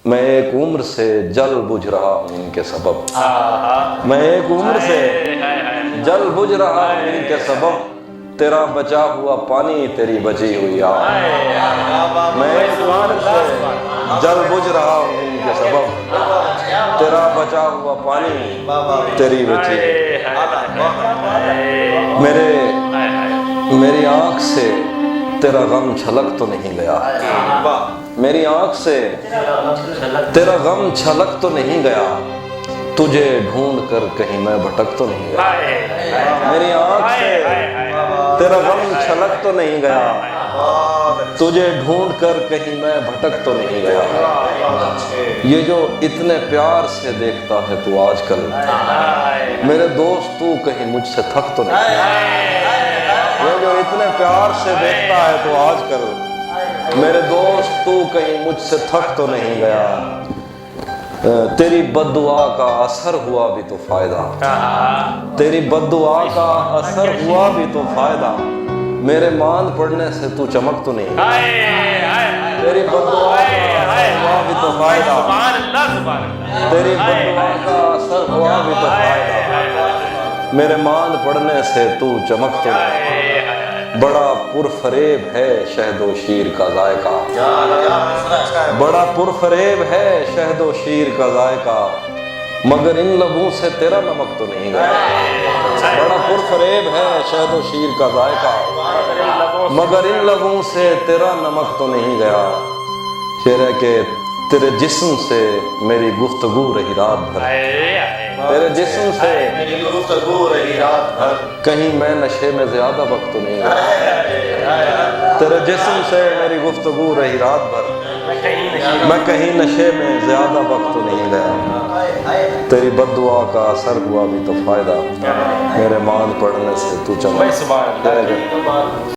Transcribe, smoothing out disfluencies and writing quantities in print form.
میں ایک عمر سے جل بجھ رہا ہوں ان کے سبب، میں ایک عمر سے جل بجھ رہا ہوں ان کے سبب، تیرا بچا ہوا پانی تیری بچی ہوئی آگ، میں ایک عمر سے جل بجھ رہا ہوں ان کے سبب، تیرا بچا ہوا پانی تیری بچی میری آنکھ سے تیرا غم چھلک تو نہیں گیا، میری آنکھ سے تیرا غم چھلک تو نہیں گیا، تجھے ڈھونڈ کر کہیں میں بھٹک تو نہیں گیا، میری آنکھ سے تیرا غم چھلک تو نہیں گیا، تجھے ڈھونڈ کر کہیں میں بھٹک تو نہیں گیا، یہ جو اتنے پیار سے دیکھتا ہے تو آج کل، میرے دوست تو کہیں مجھ سے تھک تو نہیں گیا، یہ جو اتنے پیار سے دیکھتا ہے تو آج کل، میرے دوست تو کہیں مجھ سے تھک تو نہیں گیا، تیری بد دعا کا اثر ہوا بھی تو فائدہ، تیری بد دعا کا اثر ہوا بھی تو فائدہ، میرے ماند پڑنے سے تو چمک تو نہیں گیا، تیری بد دعا کا اثر ہوا بھی تو فائدہ، تیری بد دعا کا اثر ہوا بھی تو فائدہ، میرے ماند پڑنے سے تو چمک تو نہیں، بڑا پرفریب ہے شہد و شیر کا ذائقہ، بڑا پرفریب ہے شہد و شیر کا ذائقہ، مگر ان لبوں سے تیرا نمک تو نہیں گیا، بڑا پرفریب ہے شہد و شیر کا ذائقہ، مگر ان لبوں سے تیرا نمک تو نہیں گیا، شعر ہے کہ تیرے جسم سے میری گفتگو رہی رات بھر، تیرے جسم سے میری گفتگو رہی رات بھر، کہیں میں نشے میں زیادہ وقت تو نہیں گیا، تیرے جسم سے میری گفتگو رہی رات بھر، میں کہیں نشے میں زیادہ وقت تو نہیں گیا، تیری بد دعا کا اثر ہوا بھی تو فائدہ، میرے ماند پڑنے سے تو چمک۔